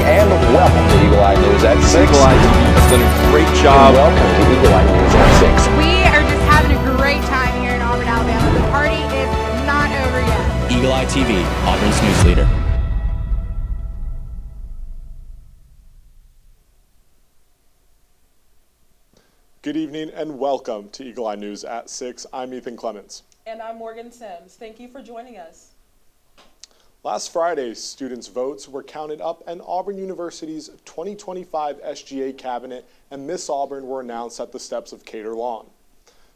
and welcome to Eagle Eye News at 6. Eagle Eye TV has done a great job. And welcome to Eagle Eye News at 6. We are just having a great time here in Auburn, Alabama. The party is not over yet. Eagle Eye TV, Auburn's news leader. Good evening and welcome to Eagle Eye News at 6. I'm Ethan Clements. And I'm Morgan Sims. Thank you for joining us. Last Friday, students' votes were counted up and Auburn University's 2025 SGA cabinet and Miss Auburn were announced at the steps of Cater Lawn.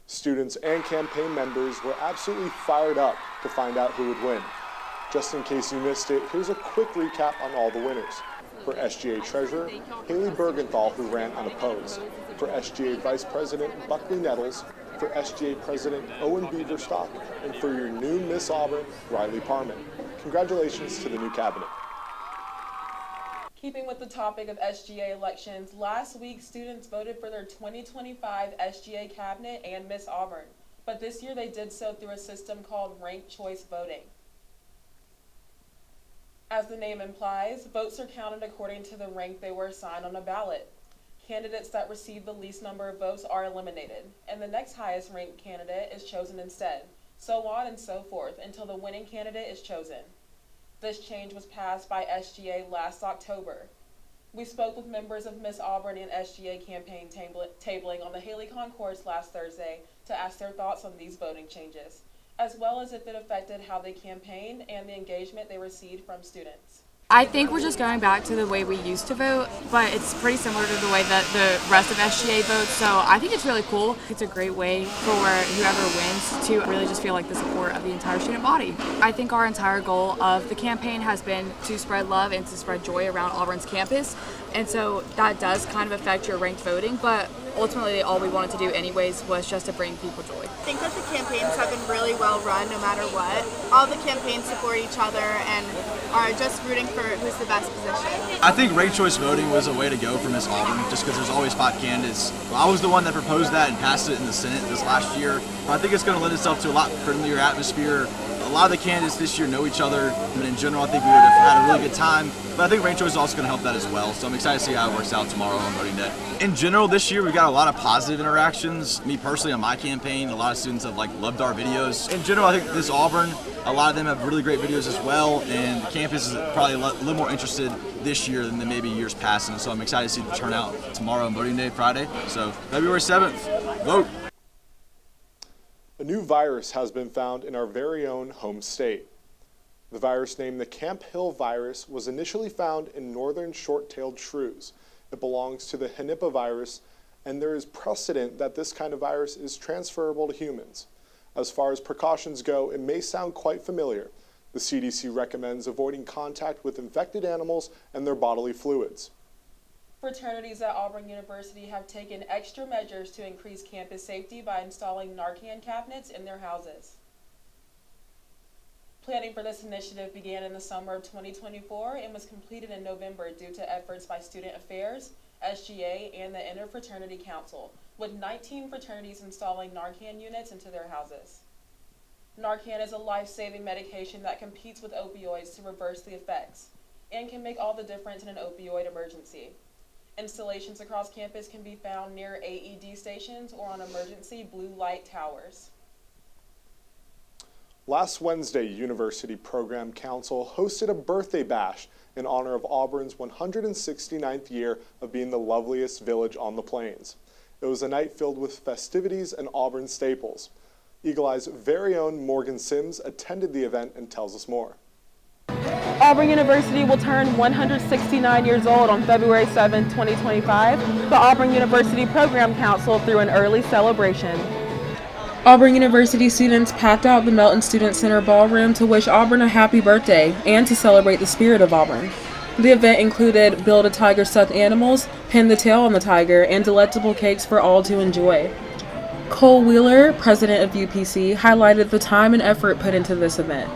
Students and campaign members were absolutely fired up to find out who would win. Just in case you missed it, here's a quick recap on all the winners. For SGA Treasurer, Haley Bergenthal, who ran unopposed. For SGA Vice President, Buckley Nettles. For SGA President, Owen Beaverstock. And for your new Miss Auburn, Riley Parman. Congratulations to the new cabinet. Keeping with the topic of SGA elections, last week students voted for their 2025 SGA cabinet and Miss Auburn. But this year they did so through a system called ranked choice voting. As the name implies, votes are counted according to the rank they were assigned on a ballot. Candidates that receive the least number of votes are eliminated, and the next highest ranked candidate is chosen instead, so on and so forth until the winning candidate is chosen. This change was passed by SGA last October. We spoke with members of Miss Auburn and SGA campaign tabling on the Haley Concourse last Thursday to ask their thoughts on these voting changes, as well as if it affected how they campaigned and the engagement they received from students. I think we're just going back to the way we used to vote, but it's pretty similar to the way that the rest of SGA votes, so I think it's really cool. It's a great way for whoever wins to really just feel like the support of the entire student body. I think our entire goal of the campaign has been to spread love and to spread joy around Auburn's campus, and so that does kind of affect your ranked voting, but ultimately all we wanted to do anyways was just to bring people joy. I think that the campaigns have been really well run no matter what. All the campaigns support each other and are just rooting for who's the best position. I think ranked choice voting was a way to go for Miss Auburn just because there's always 5 candidates. I was the one that proposed that and passed it in the Senate this last year. But I think it's going to lend itself to a lot friendlier atmosphere. A lot of the candidates this year know each other, but in general I think we would have had a really good time. But I think ranked choice is also going to help that as well, so I'm excited to see how it works out tomorrow on voting day. In general this year we've got a lot of positive interactions. Me personally on my campaign, a lot of students have loved our videos. In general I think this Auburn, a lot of them have really great videos as well, and the campus is probably a little more interested this year than maybe years past, and so I'm excited to see the turnout tomorrow on voting day, Friday. So February 7th, vote. A new virus has been found in our very own home state. The virus named the Camp Hill virus was initially found in northern short-tailed shrews. It belongs to the Henipa virus, and there is precedent that this kind of virus is transferable to humans. As far as precautions go, it may sound quite familiar. The CDC recommends avoiding contact with infected animals and their bodily fluids. Fraternities at Auburn University have taken extra measures to increase campus safety by installing Narcan cabinets in their houses. Planning for this initiative began in the summer of 2024 and was completed in November due to efforts by Student Affairs, SGA, and the Interfraternity Council, with 19 fraternities installing Narcan units into their houses. Narcan is a life-saving medication that competes with opioids to reverse the effects and can make all the difference in an opioid emergency. Installations across campus can be found near AED stations or on emergency blue light towers. Last Wednesday, University Program Council hosted a birthday bash in honor of Auburn's 169th year of being the loveliest village on the plains. It was a night filled with festivities and Auburn staples. Eagle Eye's very own Morgan Sims attended the event and tells us more. Auburn University will turn 169 years old on February 7, 2025. The Auburn University Program Council threw an early celebration. Auburn University students packed out the Melton Student Center ballroom to wish Auburn a happy birthday and to celebrate the spirit of Auburn. The event included build a tiger stuffed animals, pin the tail on the tiger, and delectable cakes for all to enjoy. Cole Wheeler, president of UPC, highlighted the time and effort put into this event.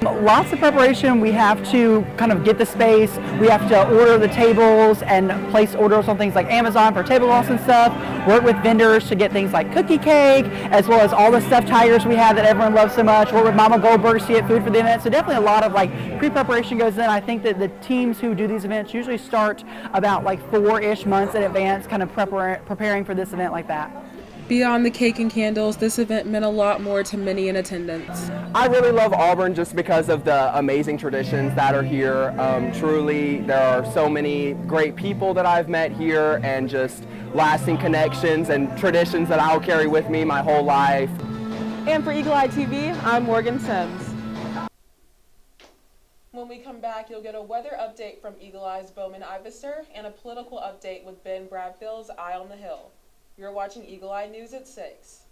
Lots of preparation. We have to kind of get the space. We have to order the tables and place orders on things like Amazon for tablecloths and stuff. Work with vendors to get things like cookie cake, as well as all the stuffed tigers we have that everyone loves so much. Work with Mama Goldberg's to get food for the event. So definitely a lot of pre-preparation goes in. I think that the teams who do these events usually start about 4-ish months in advance, kind of preparing for this event like that. Beyond the cake and candles, this event meant a lot more to many in attendance. I really love Auburn just because of the amazing traditions that are here. Truly, there are so many great people that I've met here and just lasting connections and traditions that I'll carry with me my whole life. And for Eagle Eye TV, I'm Morgan Sims. When we come back, you'll get a weather update from Eagle Eye's Beauman Ivester and a political update with Ben Bradfield's Eye on the Hill. You're watching Eagle Eye News at 6.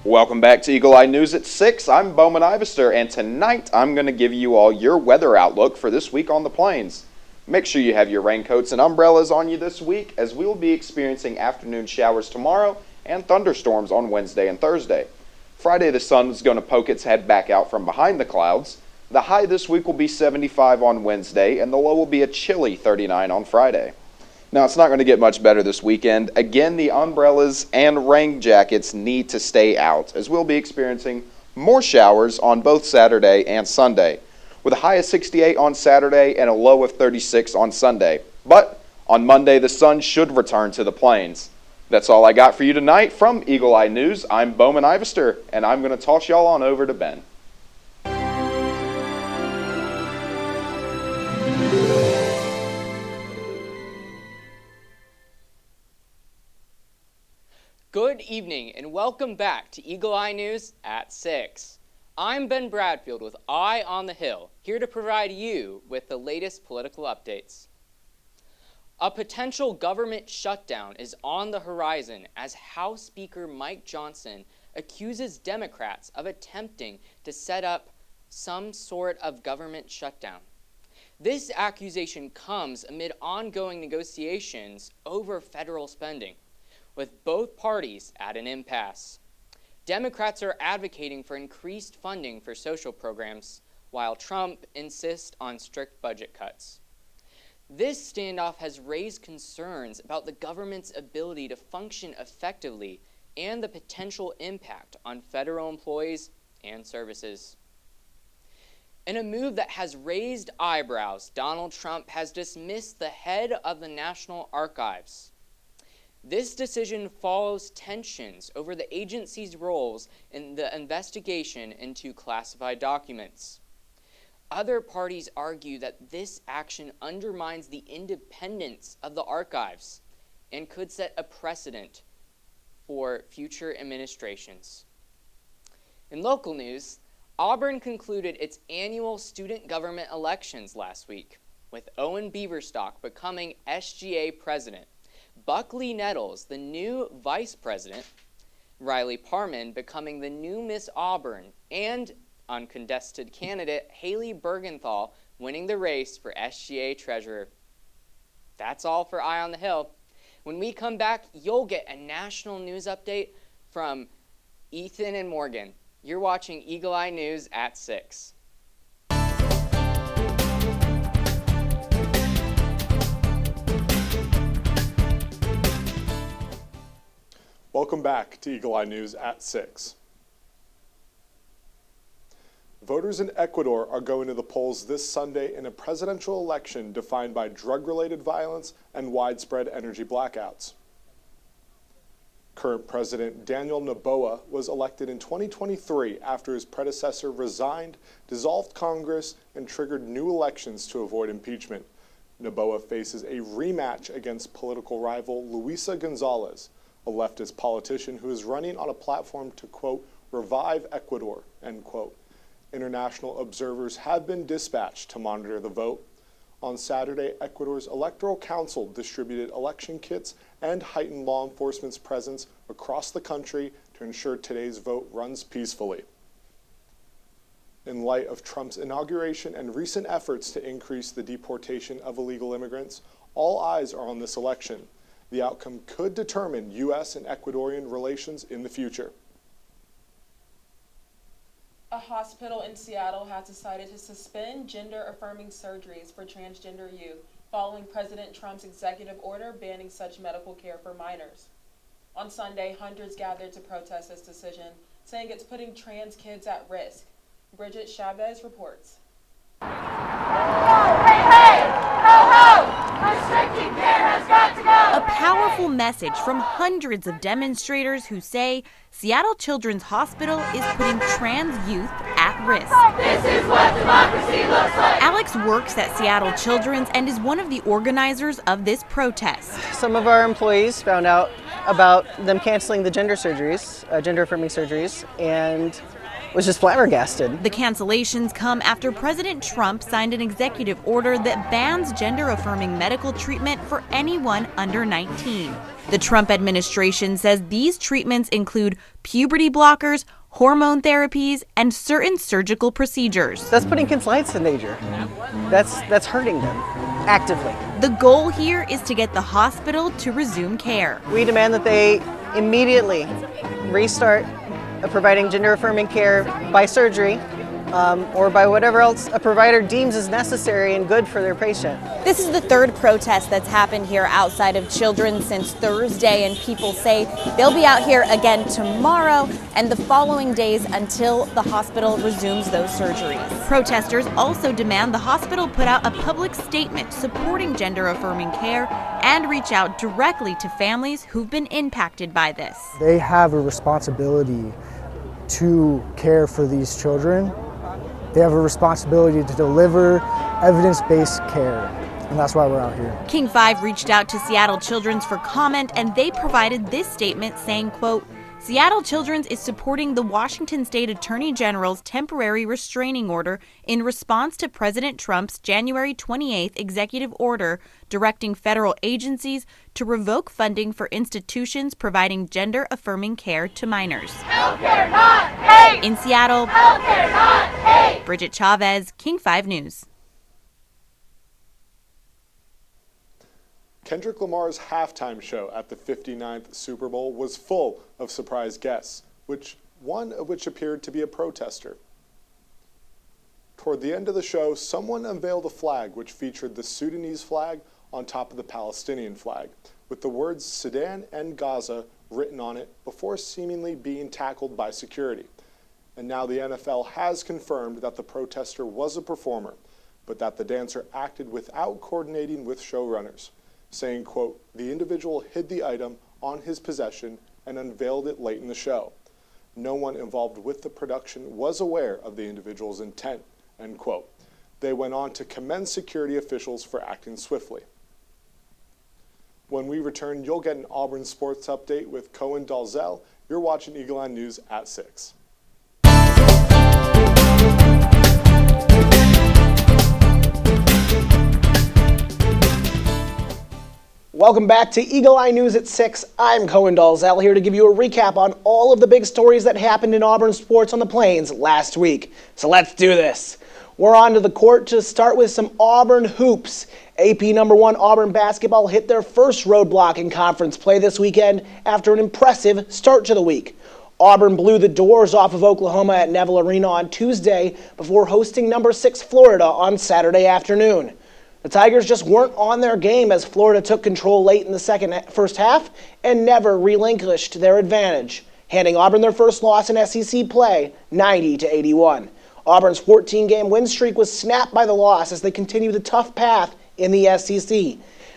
Welcome back to Eagle Eye News at 6. I'm Beauman Ivester, and tonight I'm going to give you all your weather outlook for this week on the plains. Make sure you have your raincoats and umbrellas on you this week, as we will be experiencing afternoon showers tomorrow and thunderstorms on Wednesday and Thursday. Friday, the sun is going to poke its head back out from behind the clouds. The high this week will be 75 on Wednesday, and the low will be a chilly 39 on Friday. Now, it's not going to get much better this weekend. Again, the umbrellas and rain jackets need to stay out, as we'll be experiencing more showers on both Saturday and Sunday, with a high of 68 on Saturday and a low of 36 on Sunday. But on Monday, the sun should return to the plains. That's all I got for you tonight from Eagle Eye News. I'm Beauman Ivester, and I'm going to toss y'all on over to Ben. Good evening and welcome back to Eagle Eye News at 6. I'm Ben Bradfield with Eye on the Hill, here to provide you with the latest political updates. A potential government shutdown is on the horizon as House Speaker Mike Johnson accuses Democrats of attempting to set up some sort of government shutdown. This accusation comes amid ongoing negotiations over federal spending, with both parties at an impasse. Democrats are advocating for increased funding for social programs, while Trump insists on strict budget cuts. This standoff has raised concerns about the government's ability to function effectively and the potential impact on federal employees and services. In a move that has raised eyebrows, Donald Trump has dismissed the head of the National Archives. This decision follows tensions over the agency's roles in the investigation into classified documents. Other parties argue that this action undermines the independence of the archives and could set a precedent for future administrations. In local news, Auburn concluded its annual student government elections last week, with Owen Beaverstock becoming SGA president, Buckley Nettles, the new vice president, Riley Parman becoming the new Miss Auburn, and uncontested candidate Haley Bergenthal winning the race for SGA treasurer. That's all for Eye on the Hill. When we come back, you'll get a national news update from Ethan and Morgan. You're watching Eagle Eye News at 6. Welcome back to Eagle Eye News at 6. Voters in Ecuador are going to the polls this Sunday in a presidential election defined by drug-related violence and widespread energy blackouts. Current President Daniel Noboa was elected in 2023 after his predecessor resigned, dissolved Congress, and triggered new elections to avoid impeachment. Noboa faces a rematch against political rival Luisa Gonzalez, a leftist politician who is running on a platform to, quote, revive Ecuador, end quote. International observers have been dispatched to monitor the vote. On Saturday, Ecuador's Electoral Council distributed election kits and heightened law enforcement's presence across the country to ensure today's vote runs peacefully. In light of Trump's inauguration and recent efforts to increase the deportation of illegal immigrants, all eyes are on this election. The outcome could determine U.S. and Ecuadorian relations in the future. A hospital in Seattle has decided to suspend gender-affirming surgeries for transgender youth following President Trump's executive order banning such medical care for minors. On Sunday, hundreds gathered to protest this decision, saying it's putting trans kids at risk. Bridget Chavez reports. A powerful message from hundreds of demonstrators who say Seattle Children's Hospital is putting trans youth at risk. This is what democracy looks like. Alex works at Seattle Children's and is one of the organizers of this protest. Some of our employees found out about them canceling the gender surgeries, gender-affirming surgeries, and was just flabbergasted. The cancellations come after President Trump signed an executive order that bans gender-affirming medical treatment for anyone under 19. The Trump administration says these treatments include puberty blockers, hormone therapies, and certain surgical procedures. That's putting kids' lives in danger. That's hurting them actively. The goal here is to get the hospital to resume care. We demand that they immediately restart providing gender-affirming care by surgery or by whatever else a provider deems is necessary and good for their patient. This is the third protest that's happened here outside of Children's since Thursday, and people say they'll be out here again tomorrow and the following days until the hospital resumes those surgeries. Protesters also demand the hospital put out a public statement supporting gender-affirming care and reach out directly to families who've been impacted by this. They have a responsibility to care for these children. They have a responsibility to deliver evidence-based care, and that's why we're out here. King 5 reached out to Seattle Children's for comment, and they provided this statement saying, quote, Seattle Children's is supporting the Washington State Attorney General's temporary restraining order in response to President Trump's January 28th executive order directing federal agencies to revoke funding for institutions providing gender-affirming care to minors. Healthcare, not hate! In Seattle, Healthcare, not hate! Bridget Chavez, King 5 News. Kendrick Lamar's halftime show at the 59th Super Bowl was full of surprise guests, one of which appeared to be a protester. Toward the end of the show, someone unveiled a flag which featured the Sudanese flag on top of the Palestinian flag, with the words Sudan and Gaza written on it before seemingly being tackled by security. And now the NFL has confirmed that the protester was a performer, but that the dancer acted without coordinating with showrunners, saying, quote, the individual hid the item on his possession and unveiled it late in the show. No one involved with the production was aware of the individual's intent, end quote. They went on to commend security officials for acting swiftly. When we return, you'll get an Auburn sports update with Cohen Dalzell. You're watching Eagle Eye News at 6. Welcome back to Eagle Eye News at 6. I'm Cohen Dalzell here to give you a recap on all of the big stories that happened in Auburn sports on the Plains last week. So let's do this. We're on to the court to start with some Auburn hoops. AP number 1 Auburn basketball hit their first roadblock in conference play this weekend after an impressive start to the week. Auburn blew the doors off of Oklahoma at Neville Arena on Tuesday before hosting number 6 Florida on Saturday afternoon. The Tigers just weren't on their game as Florida took control late in the first half and never relinquished their advantage, handing Auburn their first loss in SEC play, 90-81. Auburn's 14-game win streak was snapped by the loss as they continue the tough path in the SEC.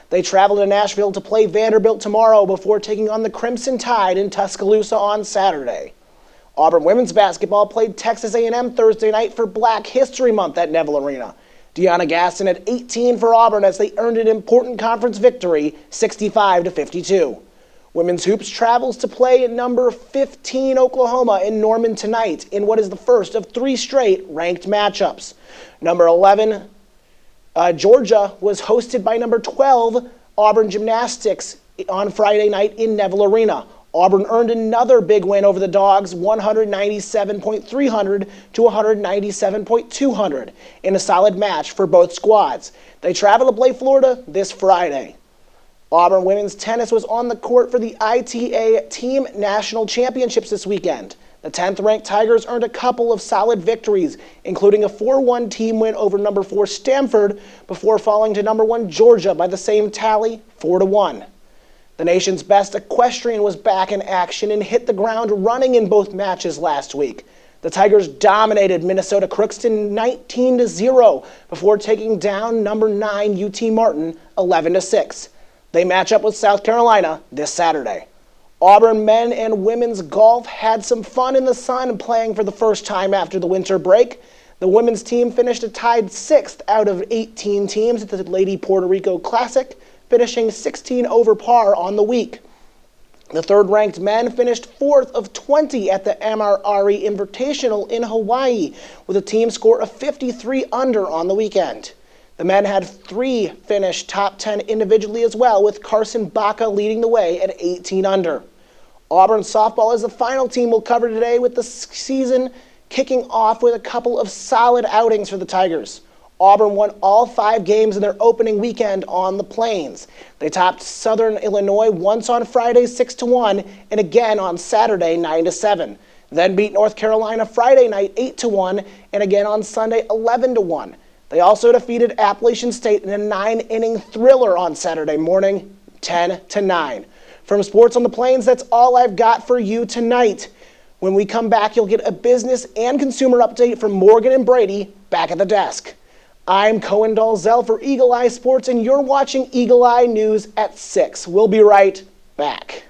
They travel to Nashville to play Vanderbilt tomorrow before taking on the Crimson Tide in Tuscaloosa on Saturday. Auburn women's basketball played Texas A&M Thursday night for Black History Month at Neville Arena. Deanna Gaston at 18 for Auburn as they earned an important conference victory, 65-52. Women's hoops travels to play at number 15 Oklahoma in Norman tonight in what is the first of 3 straight ranked matchups. Number 11 Georgia was hosted by number 12 Auburn Gymnastics on Friday night in Neville Arena. Auburn earned another big win over the Dogs, 197.300 to 197.200, in a solid match for both squads. They travel to play Florida this Friday. Auburn women's tennis was on the court for the ITA Team National Championships this weekend. The 10th-ranked Tigers earned a couple of solid victories, including a 4-1 team win over number 4 Stanford before falling to number 1 Georgia by the same tally, 4-1. The nation's best equestrian was back in action and hit the ground running in both matches last week. The Tigers dominated Minnesota Crookston 19-0 before taking down number 9 UT Martin 11-6. They match up with South Carolina this Saturday. Auburn men and women's golf had some fun in the sun playing for the first time after the winter break. The women's team finished a tied 6th out of 18 teams at the Lady Puerto Rico Classic, finishing 16 over par on the week. The third-ranked men finished 4th of 20 at the MRRE Invitational in Hawaii, with a team score of 53 under on the weekend. The men had 3 finish top 10 individually as well, with Carson Baca leading the way at 18 under. Auburn softball is the final team we'll cover today, with the season kicking off with a couple of solid outings for the Tigers. Auburn won all 5 games in their opening weekend on the Plains. They topped Southern Illinois once on Friday 6-1 and again on Saturday 9-7. Then beat North Carolina Friday night 8-1 and again on Sunday 11-1. They also defeated Appalachian State in a 9-inning thriller on Saturday morning 10-9. From Sports on the Plains, that's all I've got for you tonight. When we come back, you'll get a business and consumer update from Morgan and Brady back at the desk. I'm Cohen Dalzell for Eagle Eye Sports, and you're watching Eagle Eye News at 6. We'll be right back.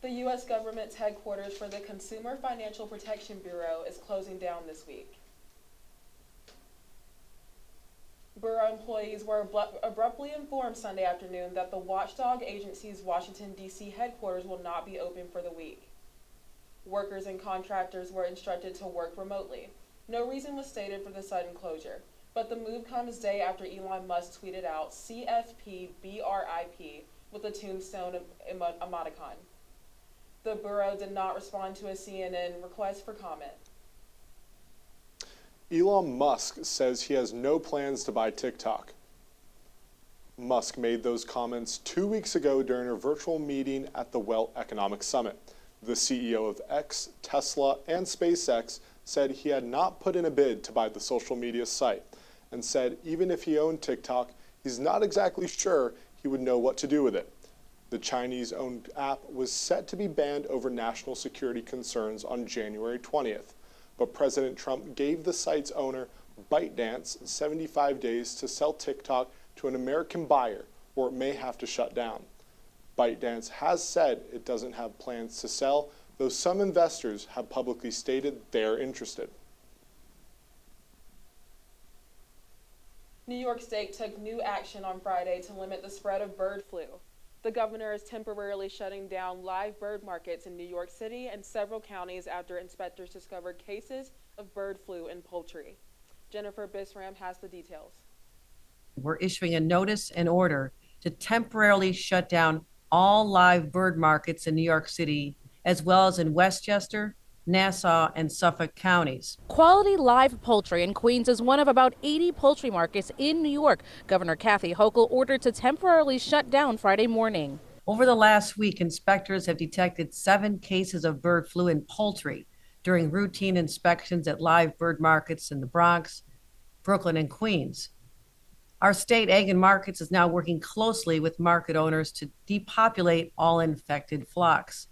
The U.S. government's headquarters for the Consumer Financial Protection Bureau is closing down this week. Bureau employees were abruptly informed Sunday afternoon that the watchdog agency's Washington, D.C. headquarters will not be open for the week. Workers and contractors were instructed to work remotely. No reason was stated for the sudden closure, but the move comes day after Elon Musk tweeted out CFP BRIP with a tombstone emoticon. The Bureau did not respond to a CNN request for comment. Elon Musk says he has no plans to buy TikTok. Musk made those comments 2 weeks ago during a virtual meeting at the World Economic Summit. The CEO of X, Tesla, and SpaceX said he had not put in a bid to buy the social media site, and said even if he owned TikTok, he's not exactly sure he would know what to do with it. The Chinese-owned app was set to be banned over national security concerns on January 20th. But President Trump gave the site's owner, ByteDance, 75 days to sell TikTok to an American buyer, or it may have to shut down. ByteDance has said it doesn't have plans to sell, though some investors have publicly stated they're interested. New York State took new action on Friday to limit the spread of bird flu. The governor is temporarily shutting down live bird markets in New York City and several counties after inspectors discovered cases of bird flu in poultry. Jennifer Bisram has the details. We're issuing a notice and order to temporarily shut down all live bird markets in New York City, as well as in Westchester, Nassau, and Suffolk counties. Quality live poultry in Queens is one of about 80 poultry markets in New York. Governor Kathy Hochul ordered to temporarily shut down Friday morning. Over the last week, inspectors have detected 7 cases of bird flu in poultry during routine inspections at live bird markets in the Bronx, Brooklyn, and Queens. Our state Ag and Markets is now working closely with market owners to depopulate all infected flocks.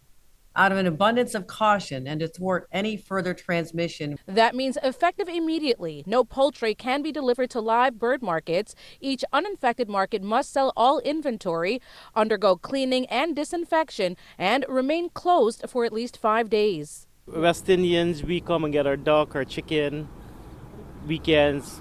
Out of an abundance of caution and to thwart any further transmission. That means effective immediately. No poultry can be delivered to live bird markets. Each uninfected market must sell all inventory, undergo cleaning and disinfection, and remain closed for at least 5 days. West Indians, we come and get our duck, our chicken, weekends,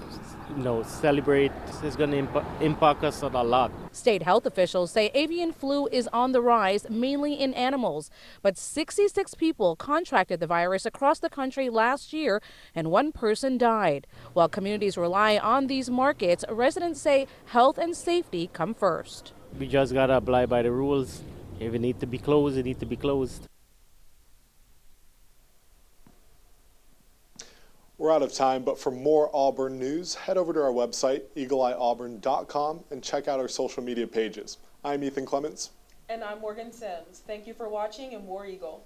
celebrate. It's going to impact us a lot. State health officials say avian flu is on the rise, mainly in animals. But 66 people contracted the virus across the country last year, and 1 person died. While communities rely on these markets, residents say health and safety come first. We just got to abide by the rules. If it needs to be closed, it needs to be closed. We're out of time, but for more Auburn news, head over to our website, eagleeyeauburn.com, and check out our social media pages. I'm Ethan Clements. And I'm Morgan Sims. Thank you for watching, and War Eagle.